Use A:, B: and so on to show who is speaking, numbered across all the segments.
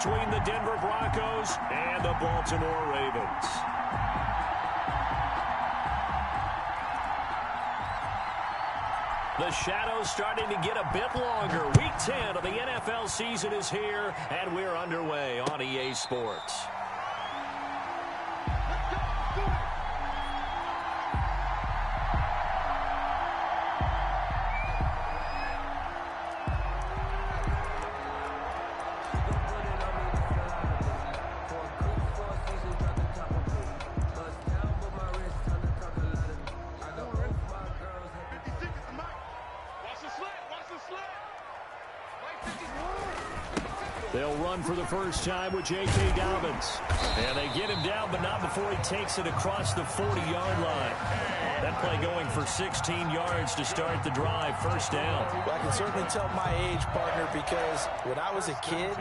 A: between the Denver Broncos and the Baltimore Ravens. The shadow's starting to get a bit longer. Week 10 of the NFL season is here, and we're underway on EA Sports. They'll run for the first time with J.K. Dobbins. And they get him down, but not before he takes it across the 40-yard line. That play going for 16 yards to start the drive. First down.
B: Well, I can certainly tell my age, partner, because when I was a kid,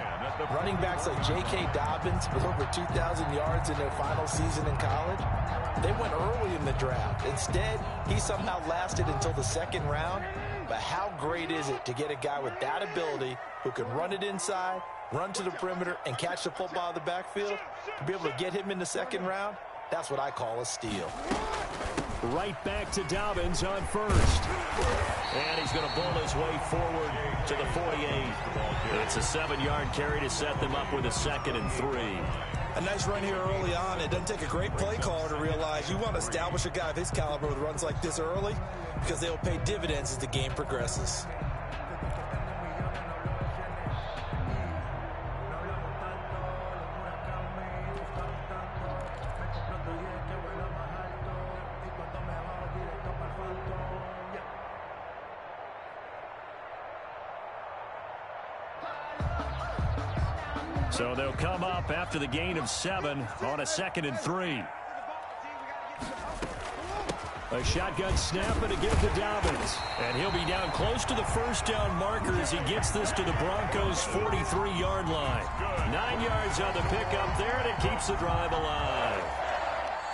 B: running backs like J.K. Dobbins with over 2,000 yards in their final season in college, they went early in the draft. Instead, he somehow lasted until the second round. But how great is it to get a guy with that ability who can run it inside, run to the perimeter, and catch the football in the backfield? To be able to get him in the second round, that's what I call a steal.
A: Right back to Dobbins on first. And he's going to bull his way forward to the 48. It's a 7-yard carry to set them up with a 2nd and 3.
C: A nice run here early on. It doesn't take a great play caller to realize you want to establish a guy of his caliber with runs like this early because they'll pay dividends as the game progresses.
A: So they'll come up after the gain of 7 on a 2nd and 3. A shotgun snap and a give to Dobbins. And he'll be down close to the first down marker as he gets this to the Broncos' 43-yard line. 9 yards on the pickup there, and it keeps the drive alive.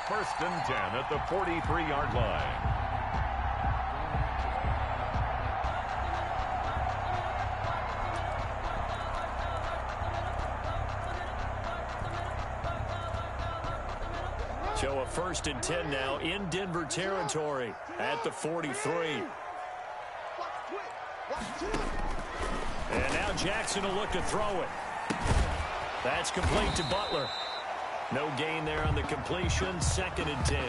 D: 1st and 10 at the 43-yard line.
A: So a 1st and 10 now in Denver territory at the 43. And now Jackson will look to throw it. That's complete to Butler. No gain there on the completion. 2nd and 10.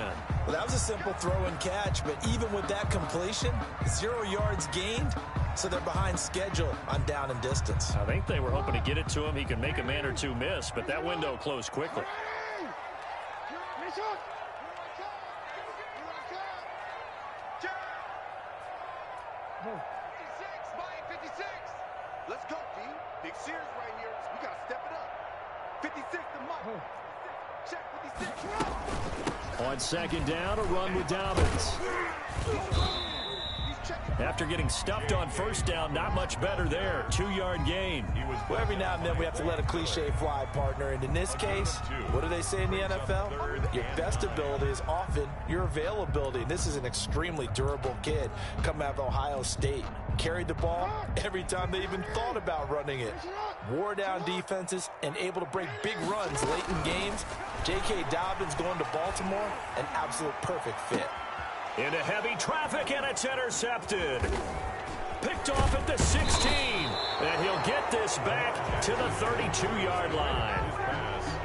C: Well, that was a simple throw and catch, but even with that completion, 0 yards gained, so they're behind schedule on down and distance.
A: I think they were hoping to get it to him. He could make a man or two miss, but that window closed quickly.
E: Let's go, D. Big Sears right here. We got to step it up. 56 to Mike. Check 56.
A: On 2nd down, a run with Dobbins. After getting stuffed on 1st down, not much better there. 2-yard gain.
B: Well, every now and then we have to let a cliche fly, partner. And in this case, what do they say in the NFL? Your best ability is often your availability. And this is an extremely durable kid coming out of Ohio State. Carried the ball every time they even thought about running it. Wore down defenses and able to break big runs late in games. J.K. Dobbins going to Baltimore, an absolute perfect fit.
A: Into heavy traffic, and it's intercepted. Picked off at the 16. And he'll get this back to the 32-yard line.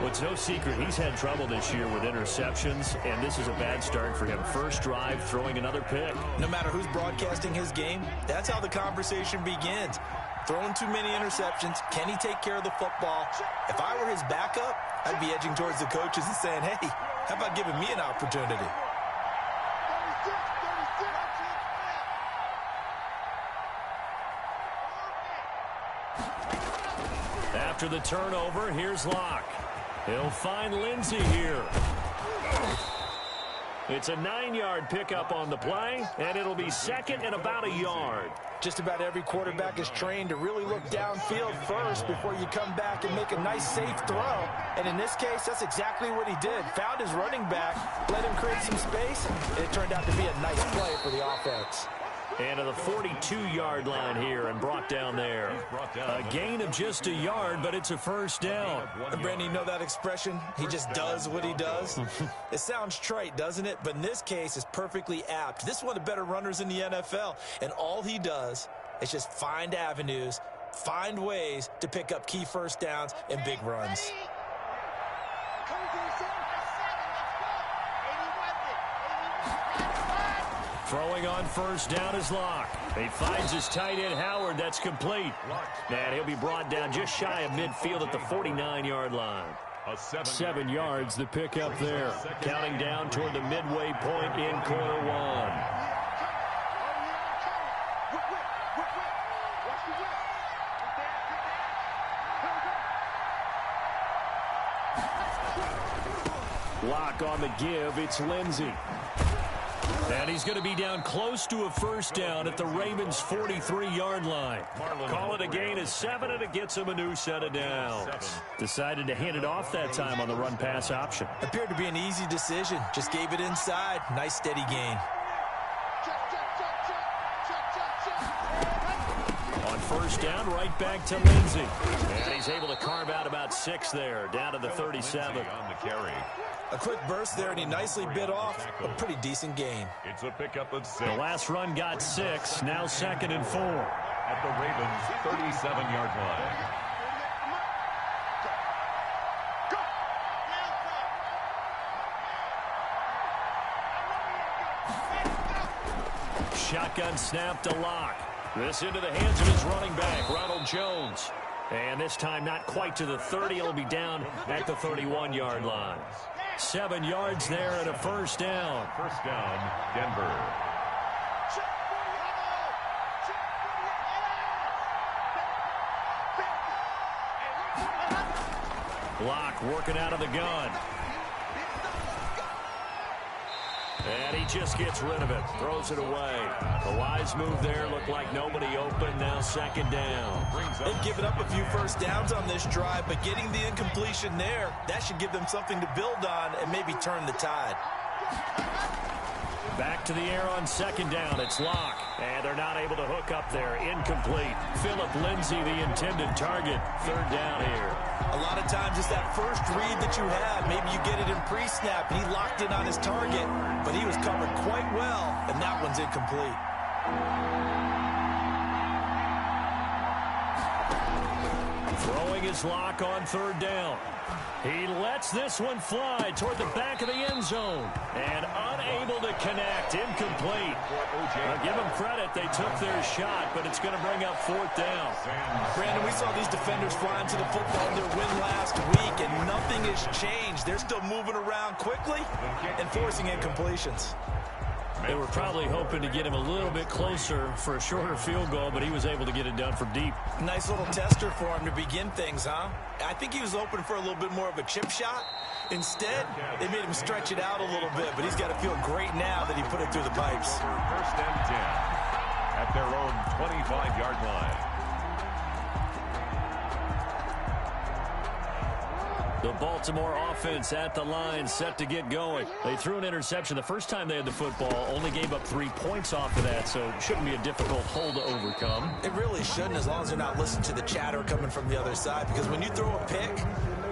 A: Well, it's no secret he's had trouble this year with interceptions, and this is a bad start for him. First drive, throwing another pick.
C: No matter who's broadcasting his game, that's how the conversation begins. Throwing too many interceptions. Can he take care of the football? If I were his backup, I'd be edging towards the coaches and saying, hey, how about giving me an opportunity?
A: After the turnover, here's Locke. He'll find Lindsey here. It's a 9-yard pickup on the play, and it'll be 2nd and about a yard.
B: Just about every quarterback is trained to really look downfield first before you come back and make a nice, safe throw. And in this case, that's exactly what he did. Found his running back, let him create some space, and it turned out to be a nice play for the offense.
A: And to the 42-yard line here and brought down there. A gain of just a yard, but it's a first down.
C: And Brandon, you know that expression? He just does what he does. It sounds trite, doesn't it? But in this case, it's perfectly apt. This is one of the better runners in the NFL. And all he does is just find avenues, find ways to pick up key first downs and big runs.
A: Throwing on first down is Locke. He finds his tight end, Howard. That's complete. And he'll be brought down just shy of midfield at the 49-yard line. 7 yards, the pickup there. Counting down toward the midway point in quarter one. Locke on the give. It's Lindsey. And he's going to be down close to a first down at the Ravens' 43-yard line. Call it a gain of 7, and it gets him a new set of downs. Decided to hand it off that time on the run-pass option.
C: Appeared to be an easy decision. Just gave it inside. Nice, steady gain.
A: On first down, right back to Lindsey. And he's able to carve out about 6 there, down to the 37.
D: On the carry.
C: A quick burst there, and he nicely bit off a pretty decent gain.
D: It's a pickup of 6.
A: The last run got 6, now 2nd and 4.
D: At the Ravens' 37-yard line.
A: Shotgun snap to Locke. This into the hands of his running back, Ronald Jones. And this time not quite to the 30. He'll be down at the 31-yard line. 7 yards there and a first down.
D: First down, Denver.
A: Locke working out of the gun. And he just gets rid of it. Throws it away. A wise move there. Looked like nobody open. Now 2nd down.
C: They've given up a few first downs on this drive, but getting the incompletion there, that should give them something to build on and maybe turn the tide.
A: Back to the air on 2nd down. It's Locke. And they're not able to hook up there. Incomplete. Philip Lindsay, the intended target. 3rd down here.
C: A lot of times it's that first read that you have. Maybe you get it in pre-snap, and he locked in on his target, but he was covered quite well, and that one's incomplete.
A: Throwing his Locke on 3rd down. He lets this one fly toward the back of the end zone. And unable to connect. Incomplete. I'll give them credit. They took their shot, but it's going to bring up 4th down.
C: Brandon, we saw these defenders flying to the football in their win last week, and nothing has changed. They're still moving around quickly and forcing incompletions.
A: They were probably hoping to get him a little bit closer for a shorter field goal, but he was able to get it done from deep.
C: Nice little tester for him to begin things, huh? I think he was open for a little bit more of a chip shot. Instead, they made him stretch it out a little bit, but he's got to feel great now that he put it through the pipes.
D: First and 10 at their own 25-yard line.
A: The Baltimore offense at the line, set to get going. They threw an interception the first time they had the football, only gave up 3 points off of that, so it shouldn't be a difficult hole to overcome.
C: It really shouldn't, as long as they're not listening to the chatter coming from the other side, because when you throw a pick,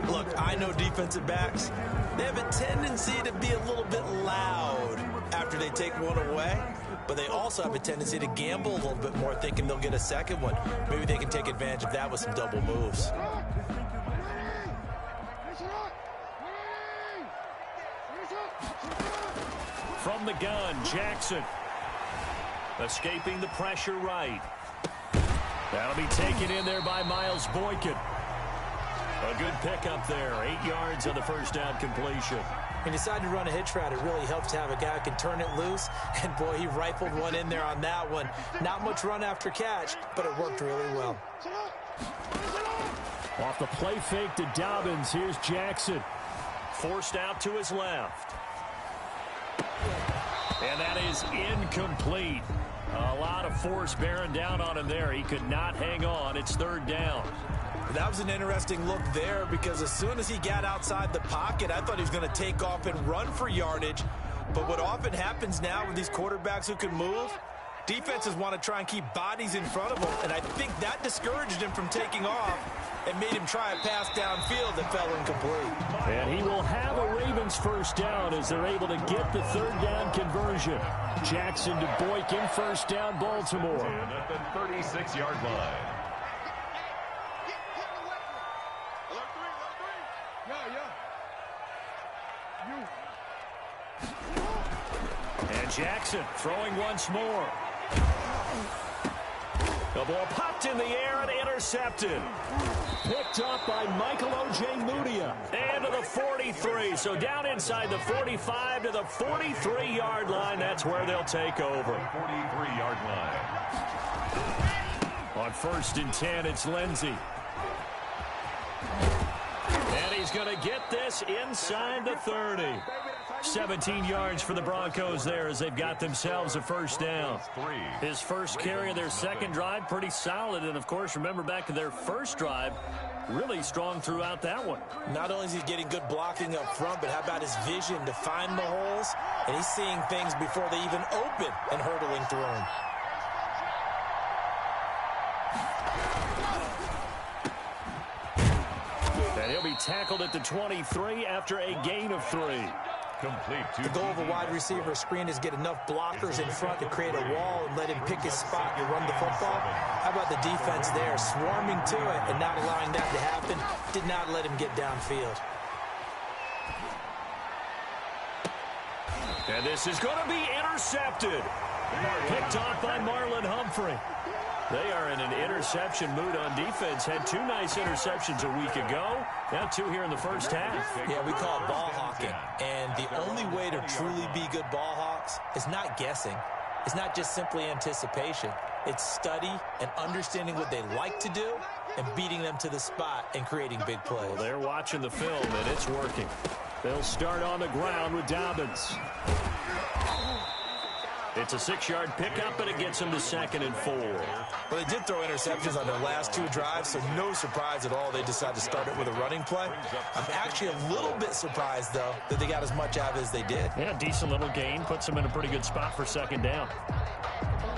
C: look, I know defensive backs, they have a tendency to be a little bit loud after they take one away, but they also have a tendency to gamble a little bit more, thinking they'll get a second one. Maybe they can take advantage of that with some double moves.
A: From the gun, Jackson. Escaping the pressure right. That'll be taken in there by Miles Boykin. A good pickup there. 8 yards on the first down completion.
C: He decided to run a hitch route. It really helps to have a guy who can turn it loose. And, boy, he rifled one in there on that one. Not much run after catch, but it worked really well.
A: Off the play fake to Dobbins, here's Jackson. Forced out to his left. And that is incomplete. A lot of force bearing down on him there. He could not hang on. It's 3rd down.
C: That was an interesting look there, because as soon as he got outside the pocket, I thought he was going to take off and run for yardage. But what often happens now with these quarterbacks who can move, Defenses want to try and keep bodies in front of him, and I think that discouraged him from taking off and made him try a pass downfield that fell incomplete.
A: And he will have a Ravens first down as they're able to get the third down conversion. Jackson to Boykin, first down, Baltimore.
D: At the 36-yard line.
A: And Jackson throwing once more. The ball popped in the air and intercepted. Picked up by Michael Ojemudia. And to the 43. So down inside the 45 to the 43-yard line. That's where they'll take over.
D: 43-yard line.
A: On 1st and 10, it's Lindsey. And he's going to get this inside the 30. 17 yards for the Broncos there as they've got themselves a first down. His first carry of their second drive, pretty solid. And, of course, remember back to their first drive, really strong throughout that one.
C: Not only is he getting good blocking up front, but how about his vision to find the holes? And he's seeing things before they even open and hurdling through them.
A: And he'll be tackled at the 23 after a gain of 3.
D: Complete.
C: The goal of a wide receiver screen is get enough blockers in front to create a wall and let him pick his spot to run the football. How about the defense there, swarming to it and not allowing that to happen? Did not let him get downfield.
A: And this is going to be intercepted. Picked off by Marlon Humphrey. They are in an interception mood on defense. Had 2 nice interceptions a week ago. Now 2 here in the first half.
C: Yeah, we call it ball hawking. And the only way to truly be good ball hawks is not guessing. It's not just simply anticipation. It's study and understanding what they like to do and beating them to the spot and creating big plays.
A: Well, they're watching the film, and it's working. They'll start on the ground with Dobbins. It's a 6-yard pickup, but it gets them to 2nd and 4.
C: Well, they did throw interceptions on their last 2 drives, so no surprise at all they decided to start it with a running play. I'm actually a little bit surprised, though, that they got as much out of it as they did.
A: Yeah, decent little gain. Puts them in a pretty good spot for 2nd down.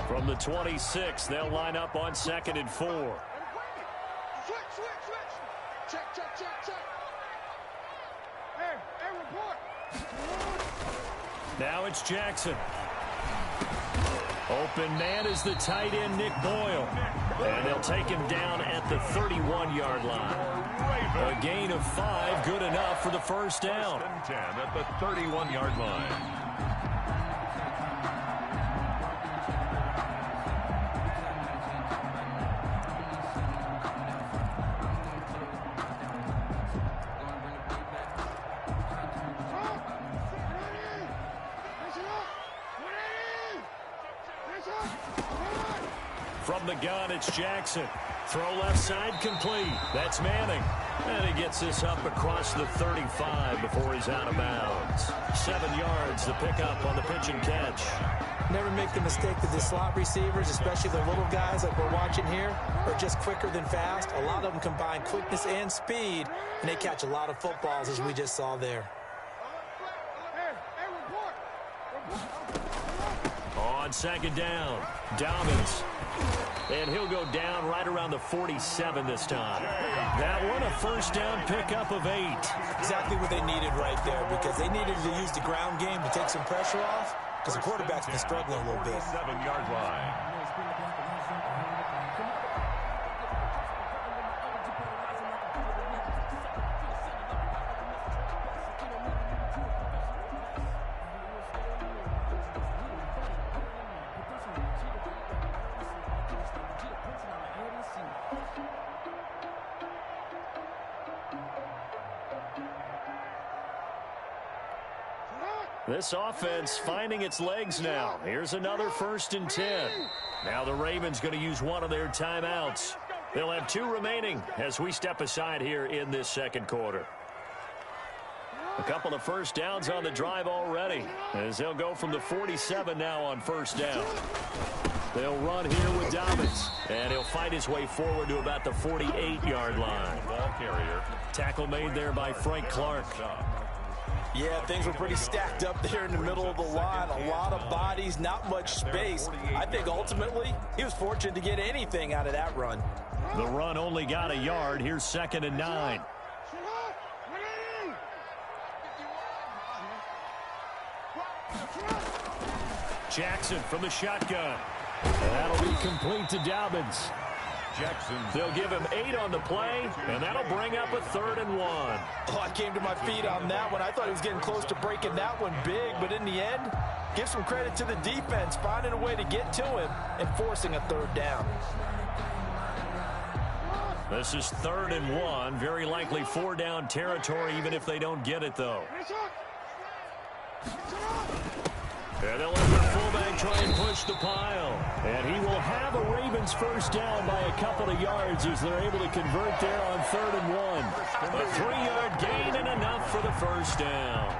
A: From the 26, they'll line up on 2nd and 4.
E: Switch. Check. Hey, report.
A: Now it's Jackson. Open man is the tight end, Nick Boyle. And they'll take him down at the 31-yard line. A gain of 5, good enough for the first down.
D: 10 at the 31-yard line.
A: From the gun, it's Jackson. Throw left side complete. That's Manning. And he gets this up across the 35 before he's out of bounds. 7 yards, the pickup on the pitch and catch.
C: Never make the mistake that the slot receivers, especially the little guys like we're watching here, are just quicker than fast. A lot of them combine quickness and speed, and they catch a lot of footballs, as we just saw there.
A: On 2nd down, Dobbins. And he'll go down right around the 47 this time. That one, a first down pickup of 8.
C: Exactly what they needed right there, because they needed to use the ground game to take some pressure off, because the quarterback's been struggling a little bit.
D: 7-yard line.
A: This offense finding its legs now. Here's another 1st and 10. Now the Ravens going to use one of their timeouts. They'll have 2 remaining as we step aside here in this 2nd quarter. A couple of first downs on the drive already as they'll go from the 47 now on 1st down. They'll run here with Dobbins, and he'll fight his way forward to about the 48-yard line.
D: Ball carrier.
A: Tackle made there by Frank Clark.
B: Yeah, things were pretty stacked up there in the middle of the line. A lot of bodies, not much space. I think ultimately he was fortunate to get anything out of that run.
A: The run only got a yard. Here's 2nd and 9. Jackson from the shotgun. That'll be complete to Dobbins.
D: Jackson.
A: They'll give him 8 on the play, and that'll bring up a 3rd and 1.
B: Oh, I came to my feet on that one. I thought he was getting close to breaking that one big, but in the end, give some credit to the defense, finding a way to get to him and forcing a 3rd down.
A: This is 3rd and 1, very likely 4-down territory, even if they don't get it, though. And they'll let the fullback try and push the pile. And he will have a Ravens 1st down by a couple of yards as they're able to convert there on 3rd and 1. A 3-yard gain and enough for the 1st down.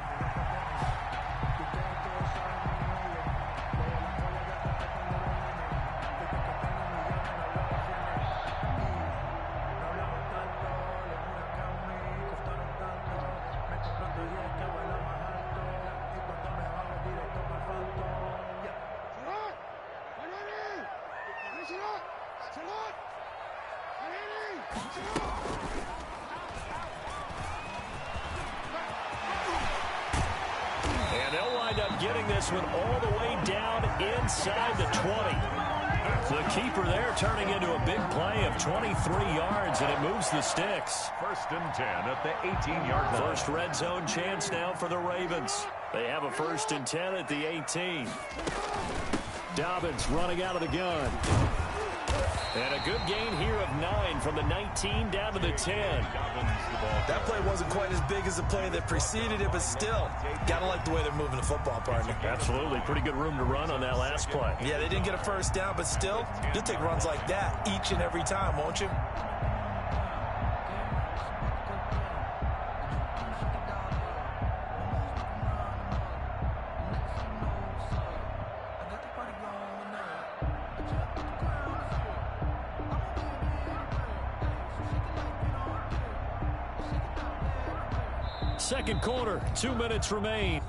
A: And they'll wind up getting this one all the way down inside the 20. The keeper there turning into a big play of 23 yards, and it moves the sticks.
D: 1st and 10 at the 18-yard line.
A: First red zone chance now for the Ravens. They have a 1st and 10 at the 18. Dobbins running out of the gun. And a good gain here of 9 from the 19 down to the 10.
B: That play wasn't quite as big as the play that preceded it, but still, gotta like the way they're moving the football, partner.
A: Absolutely. Pretty good room to run on that last play.
B: Yeah, they didn't get a 1st down, but still, you'll take runs like that each and every time, won't you?
A: Second quarter, 2 minutes remain.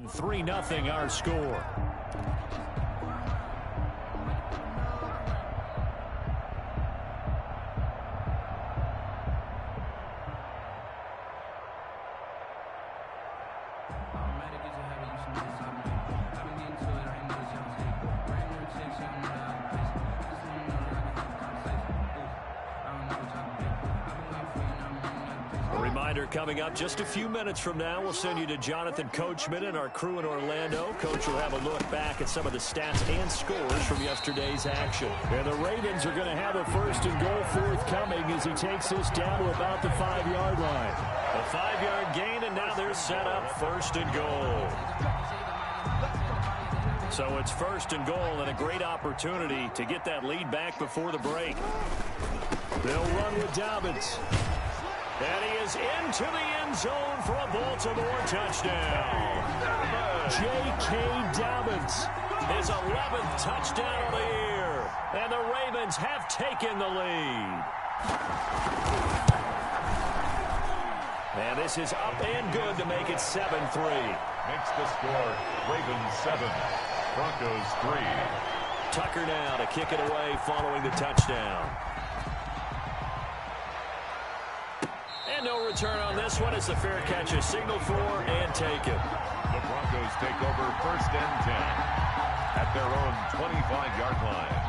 A: Three 0 our score. Coming up just a few minutes from now, we'll send you to Jonathan Coachman and our crew in Orlando. Coach will have a look back at some of the stats and scores from yesterday's action. And the Ravens are going to have a 1st and goal forthcoming as he takes this down to about the 5-yard line. A 5-yard gain, and now they're set up 1st and goal. So it's 1st and goal and a great opportunity to get that lead back before the break. They'll run with Dobbins. And he is into the end zone for a Baltimore touchdown. J.K. Dobbins, his 11th touchdown of the year. And the Ravens have taken the lead. And this is up and good to make it 7-3.
D: Makes the score Ravens 7, Broncos 3.
A: Tucker now to kick it away following the touchdown. And no return on this one as the fair catch is signaled for and taken.
D: The Broncos take over 1st and 10 at their own 25-yard line.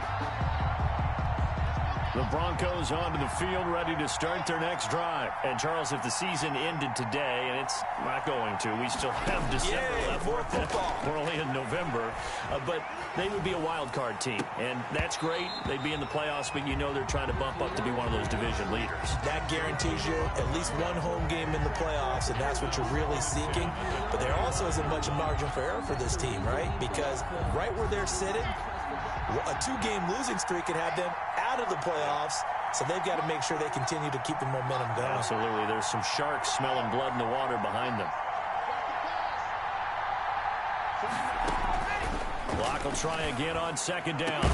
A: The Broncos onto the field, ready to start their next drive. And, Charles, if the season ended today, and it's not going to, we still have December left.
C: More football.
A: We're only in November. But they would be a wild card team, and that's great. They'd be in the playoffs, but you know they're trying to bump up to be one of those division leaders.
C: That guarantees you at least one home game in the playoffs, and that's what you're really seeking. But there also isn't much margin for error for this team, right? Because right where they're sitting, a 2-game losing streak could have them out of the playoffs, so they've got to make sure they continue to keep the momentum going.
A: Absolutely. There's some sharks smelling blood in the water behind them. Clock will try again on second down.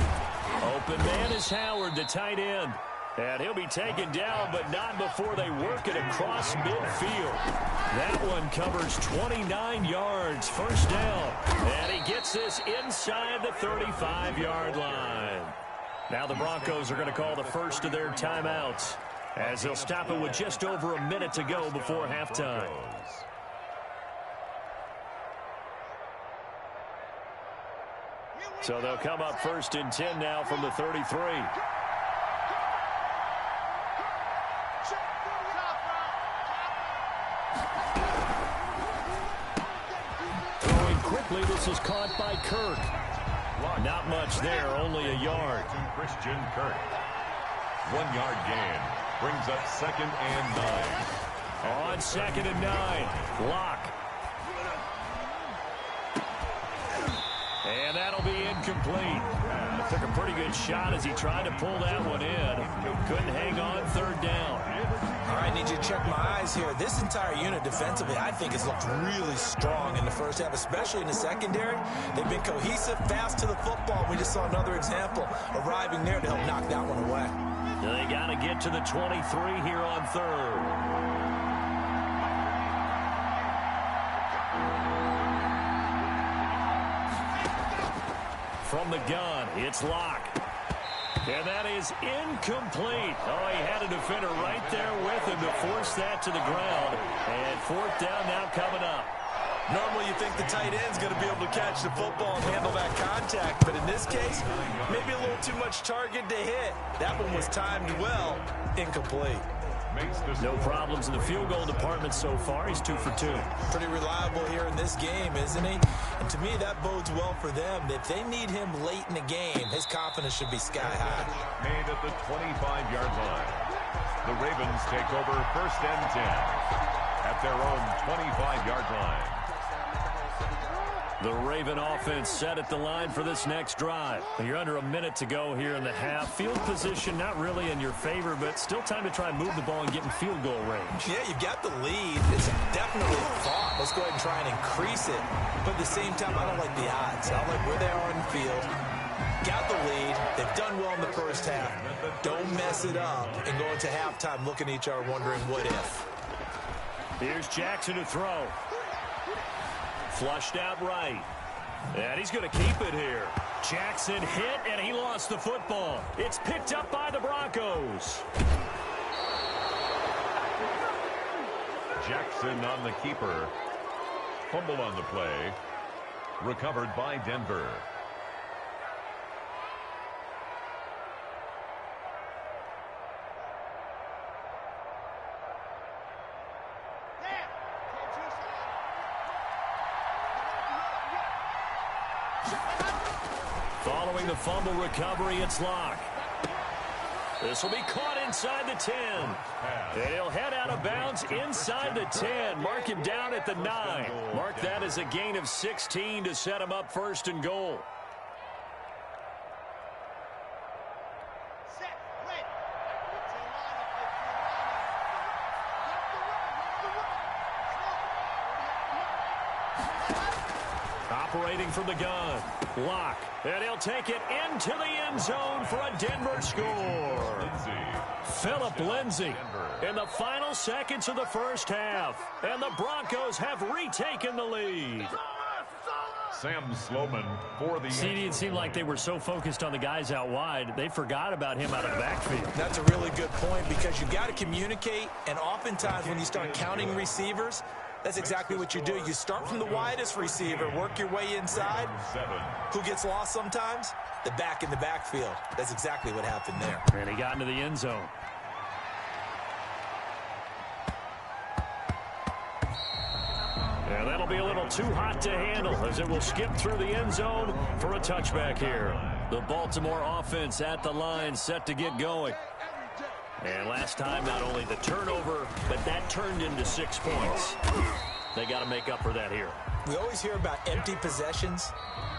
A: Open man is Howard, the tight end. And he'll be taken down, but not before they work it across midfield. That one covers 29 yards, first down. And he gets this inside the 35-yard line. Now the Broncos are going to call the first of their timeouts, as they'll stop it with just over a minute to go before halftime. So they'll come up first and 10 now from the 33. Throwing quickly, this is caught by Kirk. Not much there, only a yard.
D: Christian Kirk. 1-yard gain. Brings up 2nd and 9.
A: On 2nd and 9. Lock. And that'll be incomplete. Took a pretty good shot as he tried to pull that one in. Couldn't hang on, third down.
C: All right, need you to check my eyes here. This entire unit defensively, I think, has looked really strong in the first half, especially in the secondary. They've been cohesive, fast to the football. We just saw another example arriving there to help knock that one away.
A: They got to get to the 23 here on third. From the gun, it's Locke. And that is incomplete. Oh, he had a defender right there with him to force that to the ground. And fourth down now coming up.
C: Normally you think the tight end's going to be able to catch the football and handle that contact. But in this case, maybe a little too much target to hit. That one was timed well. Incomplete.
A: No problems in the field goal department so far. He's 2 for 2.
C: Pretty reliable here in this game, isn't he? And to me, that bodes well for them. If they need him late in the game, his confidence should be sky high.
D: Made at the 25-yard line. The Ravens take over 1st and 10 at their own 25-yard line.
A: The Raven offense set at the line for this next drive. You're under a minute to go here in the half. Field position not really in your favor, but still time to try and move the ball and get in field goal range.
C: Yeah, you've got the lead. It's definitely a thought. Let's go ahead and try and increase it. But at the same time, I don't like the odds. I don't like where they are in the field. Got the lead. They've done well in the first half. Don't mess it up and go into halftime looking at each other wondering what if.
A: Here's Jackson to throw. Flushed out right. And he's going to keep it here. Jackson hit, and he lost the football. It's picked up by the Broncos.
D: Jackson on the keeper. Fumble on the play. Recovered by Denver.
A: Following the fumble recovery, it's Locke. This will be caught inside the 10. And he'll head out of bounds inside the 10. Mark him down at the 9. Mark that as a gain of 16 to set him up 1st and goal. Operating from the gun. Locke. And he'll take it into the end zone for a Denver score. Phillip Lindsay in the final seconds of the first half. And the Broncos have retaken the lead.
D: Sam Sloman for the...
A: See, it seemed like they were so focused on the guys out wide, they forgot about him out of the backfield.
C: That's a really good point because you got to communicate, and oftentimes when you start counting receivers, That's exactly what you do. You start from the widest receiver, work your way inside. Who gets lost sometimes? The back in the backfield. That's exactly what happened there.
A: And he got into the end zone. And that'll be a little too hot to handle as it will skip through the end zone for a touchback here. The Baltimore offense at the line set to get going. And last time, not only the turnover, but that turned into 6 points. They got to make up for that here.
C: We always hear about empty possessions,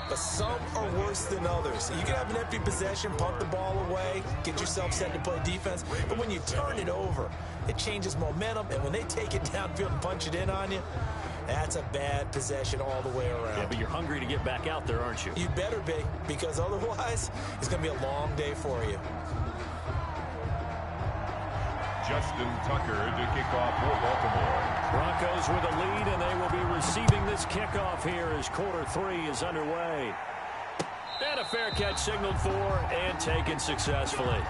C: but some are worse than others. You can have an empty possession, punt the ball away, get yourself set to play defense, but when you turn it over, it changes momentum, and when they take it downfield and punch it in on you, that's a bad possession all the way around.
A: Yeah, but you're hungry to get back out there, aren't you?
C: You better be, because otherwise, it's going to be a long day for you.
D: Justin Tucker to kick off for Baltimore.
A: Broncos with a lead, and they will be receiving this kickoff here as quarter 3 is underway. And a fair catch signaled for and taken successfully.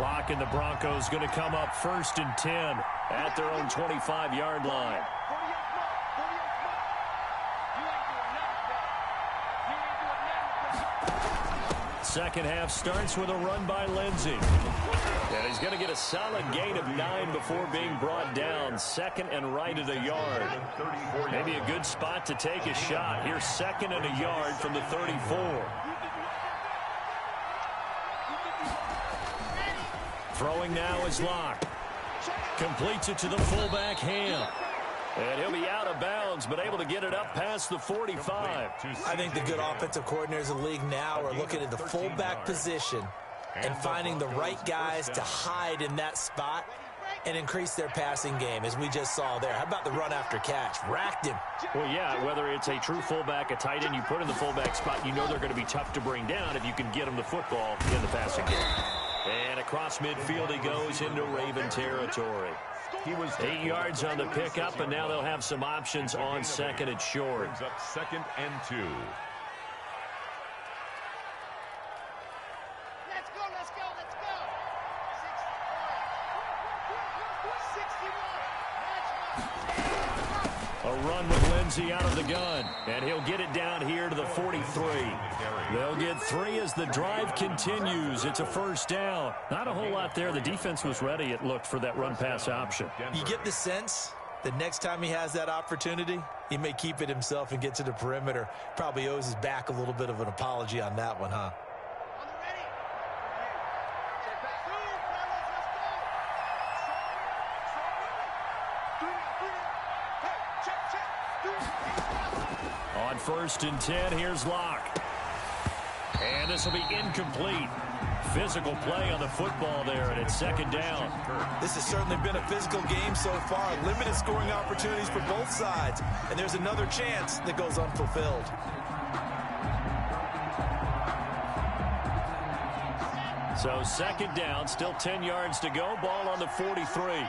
A: Lock and the Broncos going to come up 1st and 10 at their own 25-yard line. Second half starts with a run by Lindsey. And he's going to get a solid gain of 9 before being brought down. Second and right at a yard. Maybe a good spot to take a shot. Here's 2nd and a yard from the 34. Throwing now is Locke. Completes it to the fullback, Ham. And he'll be out of bounds, but able to get it up past the 45.
C: I think the good offensive coordinators in the league now are looking at the fullback position and finding the right guys to hide in that spot and increase their passing game, as we just saw there. How about the run after catch? Racked him.
A: Well, yeah, whether it's a true fullback, a tight end you put in the fullback spot, you know they're going to be tough to bring down if you can get them the football in the passing game. And across midfield he goes into Raven territory. He was 8 yards on the pickup, and now they'll have some options on 2nd and short.
D: Brings up 2nd and 2.
E: Let's go, let's go, let's go. 61.
A: A run with Lindsey out of the gun, and he'll get it down here to the 43. They'll get 3 as the drive continues. It's a 1st down. Not a whole lot there. The defense was ready, it looked, for that run-pass option.
C: You get the sense that next time he has that opportunity, he may keep it himself and get to the perimeter. Probably owes his back a little bit of an apology on that one, huh?
A: On 1st and 10, here's Locke. And this will be incomplete. Physical play on the football there, and it's 2nd down.
C: This has certainly been a physical game so far. Limited scoring opportunities for both sides. And there's another chance that goes unfulfilled.
A: So 2nd down, still 10 yards to go. Ball on the 43.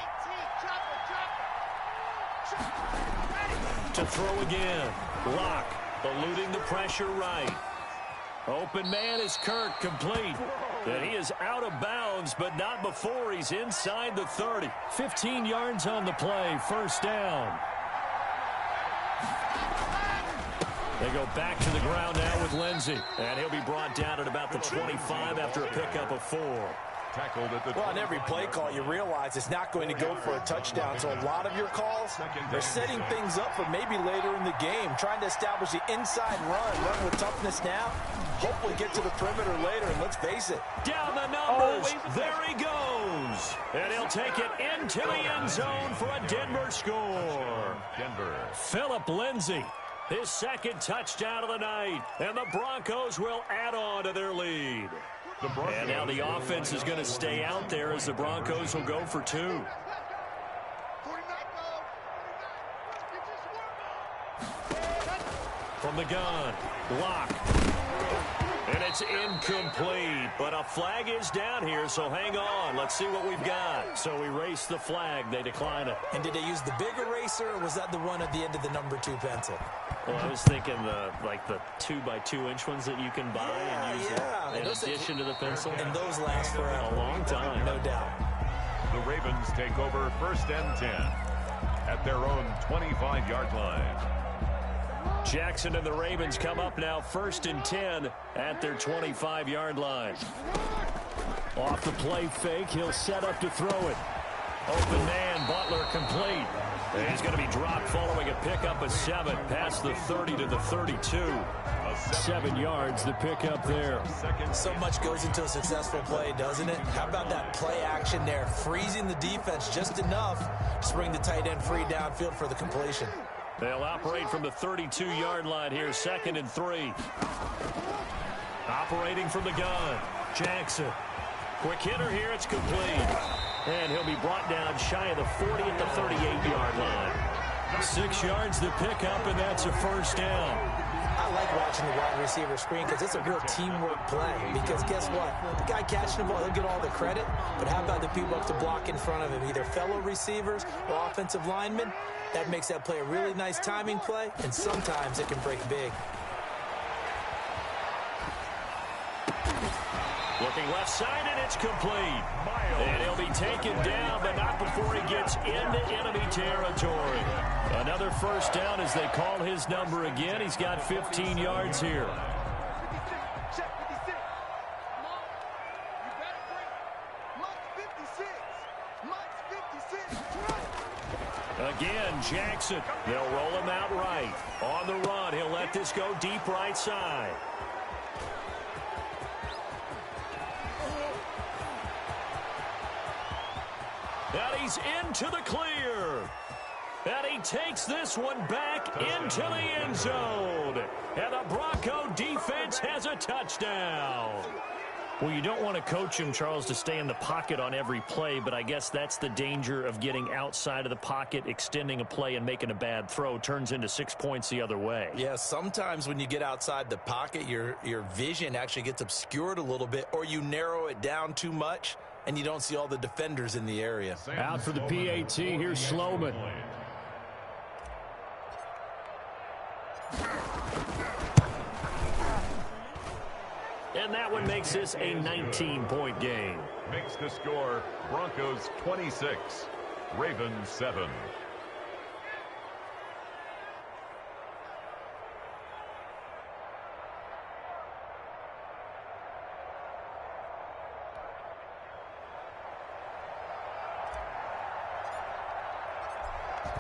A: To throw again. Locke eluding the pressure right. Open man is Kirk, complete. And he is out of bounds, but not before he's inside the 30. 15 yards on the play, 1st down. They go back to the ground now with Lindsey. And he'll be brought down at about the 25 after a pickup of 4.
D: Tackled at the
C: Well, on every play call, you realize it's not going to go for a touchdown. So a lot of your calls, they're setting things up for maybe later in the game, trying to establish the inside run with toughness now, hopefully get to the perimeter later, and let's face it.
A: Down the numbers. There he goes. And he'll take it into the end zone for a Denver score.
D: Denver.
A: Phillip Lindsay, his 2nd touchdown of the night. And the Broncos will add on to their lead. And now the offense is going to stay out there as the Broncos will go for 2. From the gun, Locke. And it's incomplete, but a flag is down here, so hang on. Let's see what we've got. So erase the flag. They decline it.
B: And did they use the big eraser, or was that the one at the end of the number 2 pencil?
A: Well, I was thinking the 2x2-inch ones that you can buy and use in addition to the pencil.
B: And those last for
A: a long time.
B: No doubt.
D: The Ravens take over 1st and 10 at their own 25-yard line.
A: Jackson and the Ravens come up now 1st and 10 at their 25-yard line. Off the play fake, he'll set up to throw it. Open man, Butler complete. And he's going to be dropped following a pickup of 7 past the 30 to the 32. 7 yards, the pickup there.
B: So much goes into a successful play, doesn't it? How about that play action there, freezing the defense just enough to bring the tight end free downfield for the completion.
A: They'll operate from the 32-yard line here, 2nd and 3. Operating from the gun, Jackson. Quick hitter here, it's complete. And he'll be brought down shy of the 40 at the 38-yard line. 6 yards to pick up, and that's a 1st down.
B: I like watching the wide receiver screen because it's a real teamwork play. Because guess what? The guy catching the ball, he'll get all the credit. But how about the people up to block in front of him, either fellow receivers or offensive linemen? That makes that play a really nice timing play, and sometimes it can break big.
A: Looking left side, and it's complete. And he'll be taken down, but not before he gets into enemy territory. Another 1st down as they call his number again. He's got 15 yards here. Again, Jackson. They'll roll him out right. On the run, he'll let this go deep right side. And he's into the clear. And he takes this one back into the end zone. And the Bronco defense has a touchdown. Well, you don't want to coach him, Charles, to stay in the pocket on every play, but I guess that's the danger of getting outside of the pocket, extending a play, and making a bad throw. Turns into 6 points the other way.
B: Yeah, sometimes when you get outside the pocket, your vision actually gets obscured a little bit, or you narrow it down too much, and you don't see all the defenders in the area.
A: Out for the PAT, here's Sloman. And that one makes this a 19-point game.
D: Makes the score Broncos 26, Ravens 7.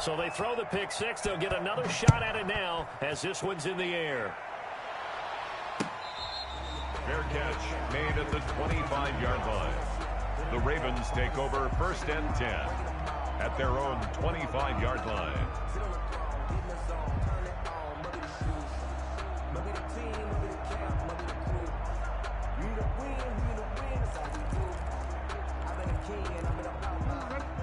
A: So they throw the pick 6. They'll get another shot at it now as this one's in the air.
D: Fair catch made at the 25-yard line. The Ravens take over 1st and 10 at their own 25-yard line.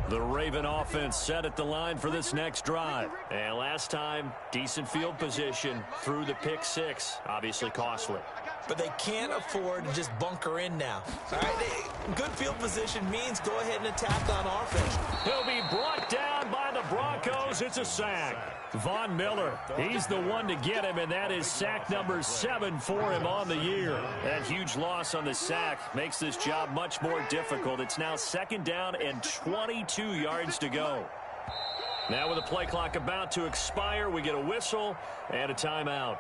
A: The Raven offense set at the line for this next drive. And last time, decent field position through the pick 6. Obviously costly.
B: But they can't afford to just bunker in now. All right, good field position means go ahead and attack on offense.
A: He'll be brought down by the Broncos. It's a sack. Von Miller, he's the one to get him, and that is sack number 7 for him on the year. That huge loss on the sack makes this job much more difficult. It's now 2nd down and 22 yards to go. Now with the play clock about to expire, we get a whistle and a timeout.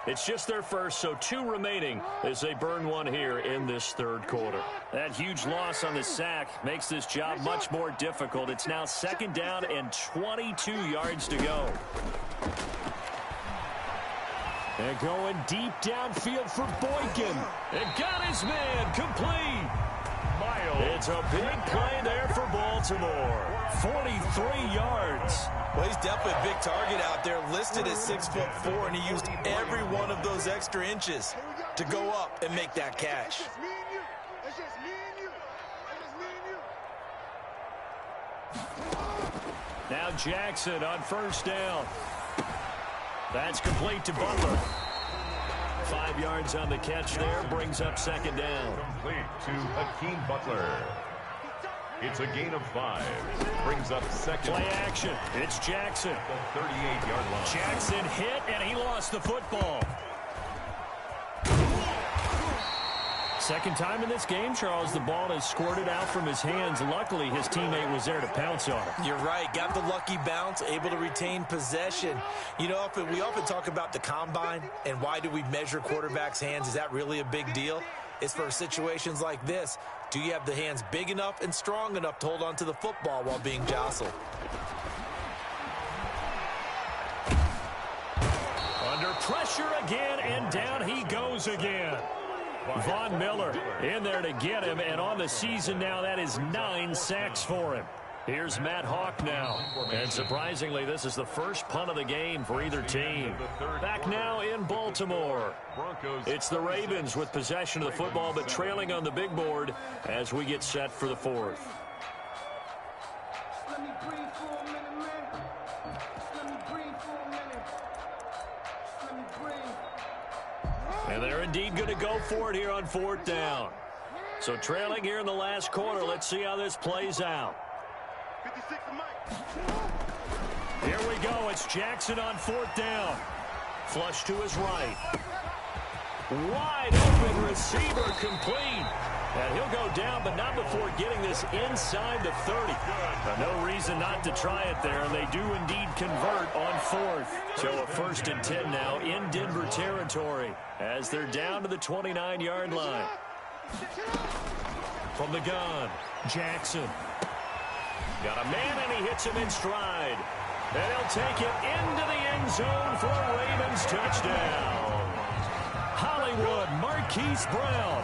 A: It's just their first, so 2 remaining as they burn one here in this 3rd quarter. That huge loss on the sack makes this job much more difficult. It's now 2nd down and 22 yards to go. And going deep downfield for Boykin. And got his man complete. It's a big play there for Baltimore. 43 yards.
B: Well, he's definitely a big target out there, listed at 6'4", and he used every one of those extra inches to go up and make that catch.
A: Now Jackson on 1st down. That's complete to Butler. 5 yards on the catch there. Brings up second down.
D: Complete to Hakeem Butler. It's a gain of 5. Brings up second.
A: Play action. It's Jackson.
D: The 38-yard line.
A: Jackson hit, and he lost the football. Second time in this game, Charles, the ball has squirted out from his hands. Luckily, his teammate was there to pounce on it.
C: You're right. Got the lucky bounce, able to retain possession. You know, we often talk about the combine and why do we measure quarterbacks' hands. Is that really a big deal? It's for situations like this. Do you have the hands big enough and strong enough to hold on to the football while being jostled?
A: Under pressure again, and down he goes again. Von Miller in there to get him, and on the season now, that is 9 sacks for him. Here's Matt Hawk now. And surprisingly, this is the first punt of the game for either team. Back now in Baltimore. It's the Ravens with possession of the football, but trailing on the big board as we get set for the fourth. And they're indeed going to go for it here on 4th down. So trailing here in the last quarter. Let's see how this plays out. Here we go. It's Jackson on 4th down. Flush to his right. Wide open receiver complete. And he'll go down, but not before getting this inside the 30. No reason not to try it there, and they do indeed convert on 4th. So a 1st and 10 now in Denver territory as they're down to the 29-yard line. From the gun, Jackson. Got a man, and he hits him in stride. And he'll take it into the end zone for a Ravens touchdown. Hollywood Marquise Brown,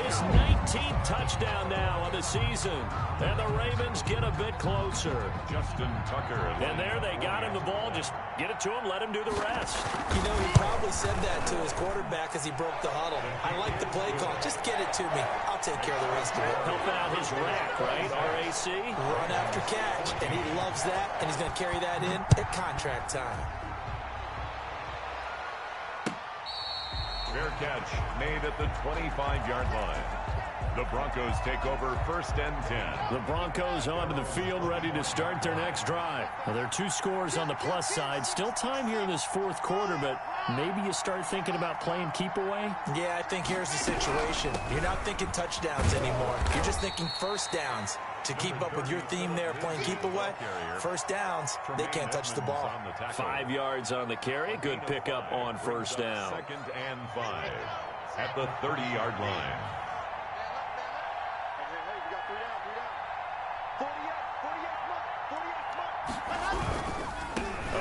A: his 19th touchdown now of the season. And the Ravens get a bit closer.
D: Justin Tucker.
A: And there they got him the ball. Just get it to him, let him do the rest.
C: You know, he probably said that to his quarterback as he broke the huddle. I like the play call. Just get it to me. I'll take care of the rest of it.
A: Helping out his rack, right? RAC.
C: Run after catch. And he loves that. And he's going to carry that in at contract time.
D: Fair catch made at the 25-yard line. The Broncos take over 1st and 10.
A: The Broncos onto the field, ready to start their next drive. Well, there are 2 scores on the plus side. Still time here in this 4th quarter, but maybe you start thinking about playing keep away?
C: Yeah, I think here's the situation. You're not thinking touchdowns anymore. You're just thinking 1st downs. To keep up with your theme there, playing keep away, 1st downs, they can't touch the ball.
A: 5 yards on the carry. Good pickup on 1st down.
D: 2nd and 5 at the 30-yard line.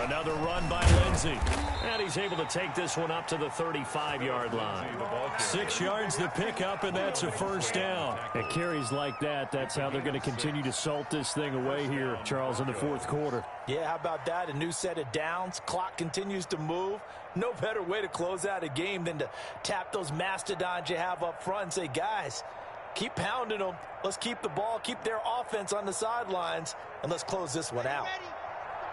A: Another run by Lindsey. And he's able to take this one up to the 35-yard line. 6 yards to pick up, and that's a 1st down. At carries like that, that's how they're going to continue to salt this thing away here, Charles, in the 4th quarter.
B: Yeah, how about that? A new set of downs. Clock continues to move. No better way to close out a game than to tap those mastodons you have up front and say, guys, keep pounding them. Let's keep the ball, keep their offense on the sidelines, and let's close this one out.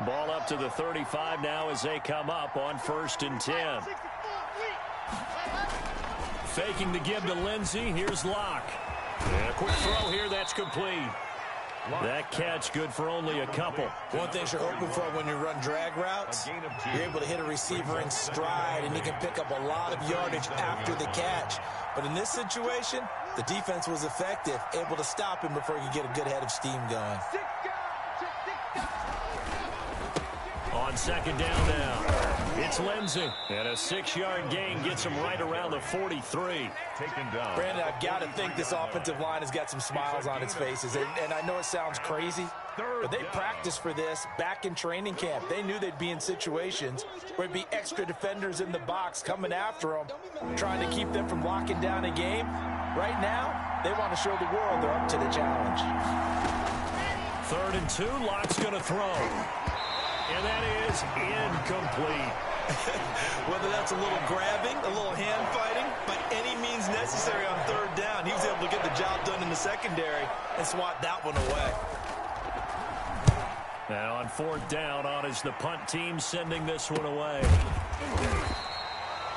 A: Ball up to the 35 now as they come up on 1st and 10. Faking the give to Lindsey. Here's Locke. And a quick throw here. That's complete. That catch good for only a couple.
C: One thing you're hoping for when you run drag routes, you're able to hit a receiver in stride, and he can pick up a lot of yardage after the catch. But in this situation, the defense was effective, able to stop him before he could get a good head of steam going.
A: On 2nd down now, it's Lindsey. And a 6-yard gain gets him right around the 43.
D: Taken down.
B: Brandon, I've got to think this offensive line has got some smiles on its faces. And I know it sounds crazy, but they practiced for this back in training camp. They knew they'd be in situations where it'd be extra defenders in the box coming after them, trying to keep them from locking down a game. Right now, they want to show the world they're up to the challenge.
A: 3rd and 2, Locke's going to throw. And that is incomplete.
C: Whether that's a little grabbing, a little hand fighting, by any means necessary on 3rd down, he was able to get the job done in the secondary and swat that one away.
A: Now on 4th down, on is the punt team sending this one away.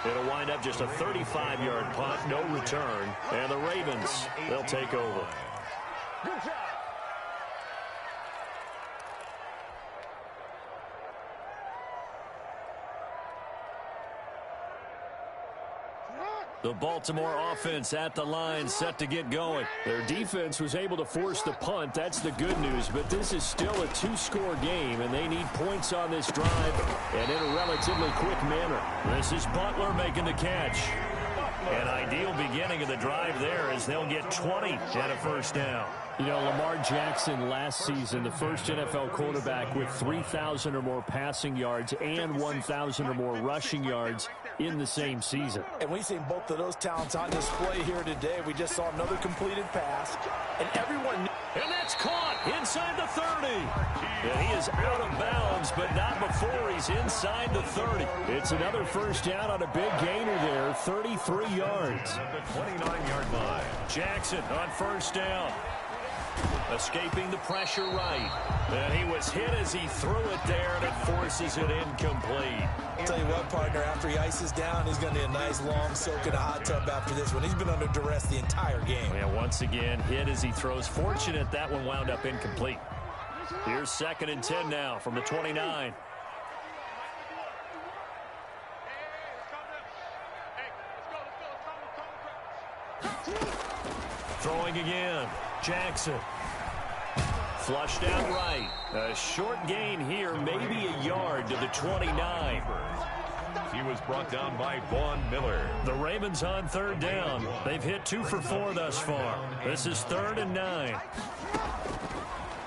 A: It'll wind up just a 35-yard punt, no return. And the Ravens, they'll take over.
E: Good job.
A: The Baltimore offense at the line, set to get going. Their defense was able to force the punt. That's the good news. But this is still a two-score game, and they need points on this drive and in a relatively quick manner. This is Butler making the catch. An ideal beginning of the drive there as they'll get 20 and a first down. You know, Lamar Jackson last season, the first NFL quarterback with 3,000 or more passing yards and 1,000 or more rushing yards in the same season.
B: And we've seen both of those talents on display here today. We just saw another completed pass, and everyone knew.
A: And that's caught inside the 30. And he is out of bounds, but not before he's inside the 30. It's another first down on a big gainer there, 33 yards.
D: At the 29-yard line.
A: Jackson on first down. Escaping the pressure right. And he was hit as he threw it there, and it forces it incomplete.
C: I'll tell you what, partner, after he ices down, he's going to need a nice long soak in a hot tub after this one. He's been under duress the entire game.
A: Yeah, once again, hit as he throws. Fortunate that one wound up incomplete. Here's 2nd and 10 now from the 29. Throwing again. Jackson. Flushed out right. A short gain here, maybe a yard to the 29.
D: He was brought down by Vaughn Miller.
A: The Ravens on 3rd down. They've hit 2 for 4 thus far. This is 3rd and 9.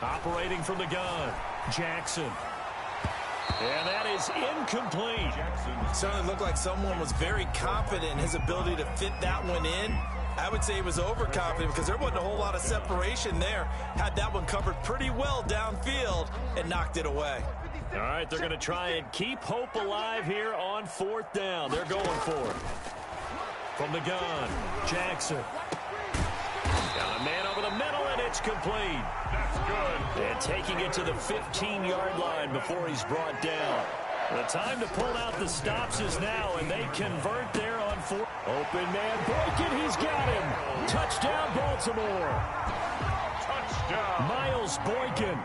A: Operating from the gun. Jackson. And that is incomplete.
C: Certainly looked like someone was very confident in his ability to fit that one in. I would say he was overconfident because there wasn't a whole lot of separation there. Had that one covered pretty well downfield and knocked it away.
A: All right, they're going to try and keep hope alive here on 4th down. They're going for it. From the gun, Jackson. Got a man over the middle, and it's complete.
D: That's good.
A: And taking it to the 15-yard line before he's brought down. The time to pull out the stops is now, and they convert there on 4. Open man, Boykin, he's got him. Touchdown, Baltimore.
D: Touchdown.
A: Miles Boykin,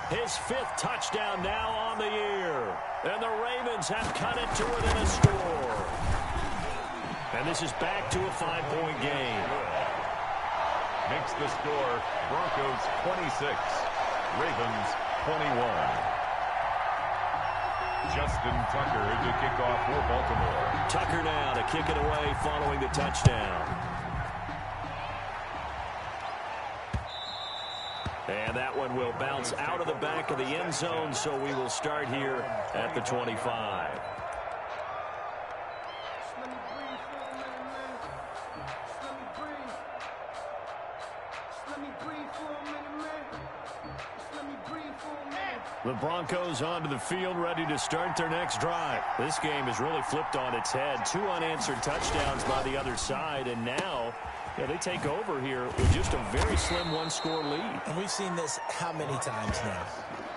A: his 5th touchdown now on the year. And the Ravens have cut it to within a score. And this is back to a 5-point game.
D: Makes the score Broncos 26, Ravens 21. Justin Tucker to kick off for Baltimore.
A: Tucker now to kick it away following the touchdown. And that one will bounce out of the back of the end zone, so we will start here at the 25. The Broncos onto the field, ready to start their next drive. This game has really flipped on its head. 2 unanswered touchdowns by the other side, and now they take over here with just a very slim one-score lead.
C: And we've seen this how many times now?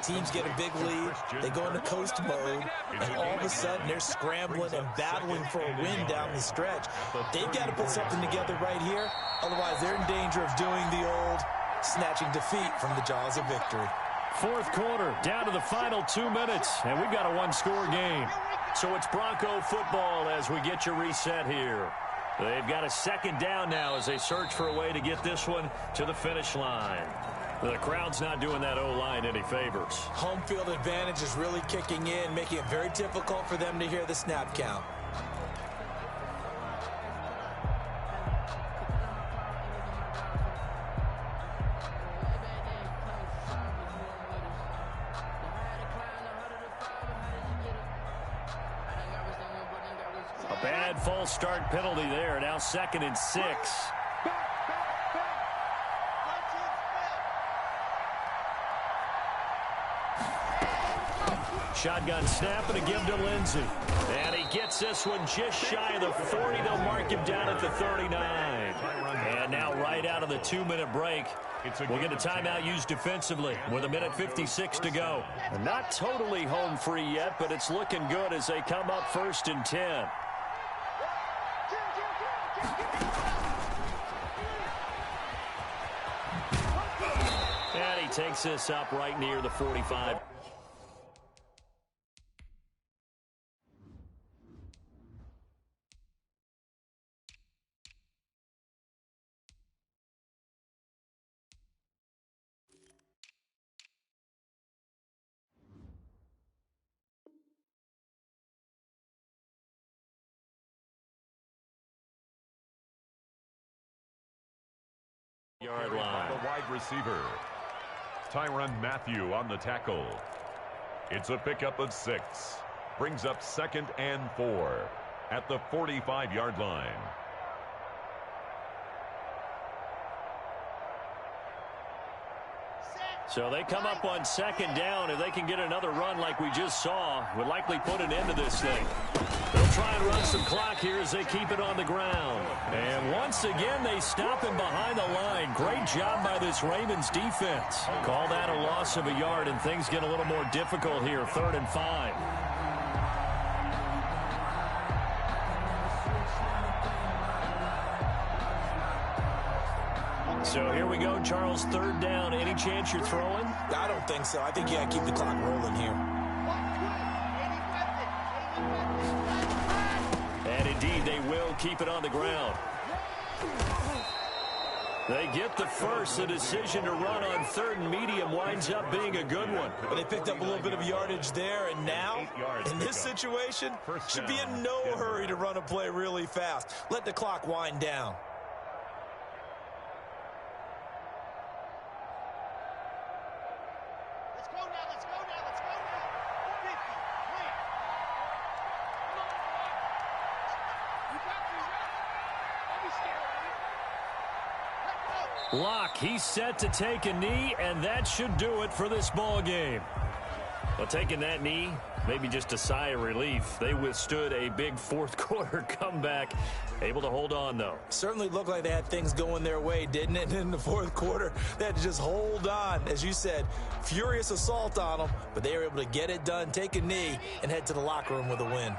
C: Teams get a big lead, they go into coast mode, and all of a sudden they're scrambling and battling for a win down the stretch. They've got to put something together right here, otherwise they're in danger of doing the old snatching defeat from the jaws of victory.
A: 4th quarter, down to the final 2 minutes, and we've got a one-score game. So it's Bronco football as we get you reset here. They've got a 2nd down now as they search for a way to get this one to the finish line. The crowd's not doing that O-line any favors.
C: Home field advantage is really kicking in, making it very difficult for them to hear the snap count.
A: Bad false start penalty there. Now 2nd and 6. Shotgun snap and a give to Lindsey. And he gets this one just shy of the 40. They'll mark him down at the 39. And now right out of the 2-minute break, we'll get a timeout used defensively with 1:56 to go. Not totally home free yet, but it's looking good as they come up 1st and 10. And he takes this up right near the 45. Yard line.
D: The wide receiver, Tyrann Mathieu on the tackle. It's a pickup of 6. Brings up 2nd and 4 at the 45-yard line.
A: So they come up on 2nd down. If they can get another run like we just saw, would likely put an end to this thing. They'll try and run some clock here as they keep it on the ground. And once again, they stop him behind the line. Great job by this Ravens defense. Call that a loss of a yard, and things get a little more difficult here. 3rd and 5. So here we go, Charles, 3rd down. Any chance you're throwing?
C: I don't think so. I think you got to keep the clock rolling here.
A: And indeed, they will keep it on the ground. They get the first. The decision to run on 3rd and medium winds up being a good one.
C: But they picked up a little bit of yardage there, and now, in this situation, should be in no hurry to run a play really fast. Let the clock wind down.
A: Locke, he's set to take a knee, and that should do it for this ball game. Well, taking that knee, maybe just a sigh of relief. They withstood a big 4th quarter comeback. Able to hold on, though.
C: Certainly looked like they had things going their way, didn't it? In the 4th quarter, they had to just hold on. As you said, furious assault on them, but they were able to get it done, take a knee, and head to the locker room with a win.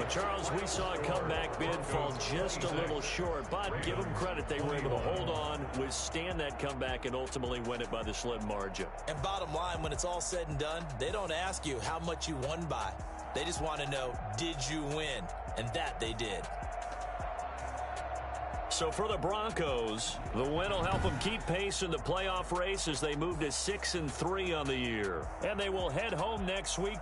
A: Charles, we saw a comeback bid fall just a little short, but give them credit. They were able to hold on, withstand that comeback, and ultimately win it by the slim margin.
C: And bottom line, when it's all said and done, they don't ask you how much you won by. They just want to know, did you win? And that they did.
A: So for the Broncos, the win will help them keep pace in the playoff race as they move to 6-3 on the year. And they will head home next week.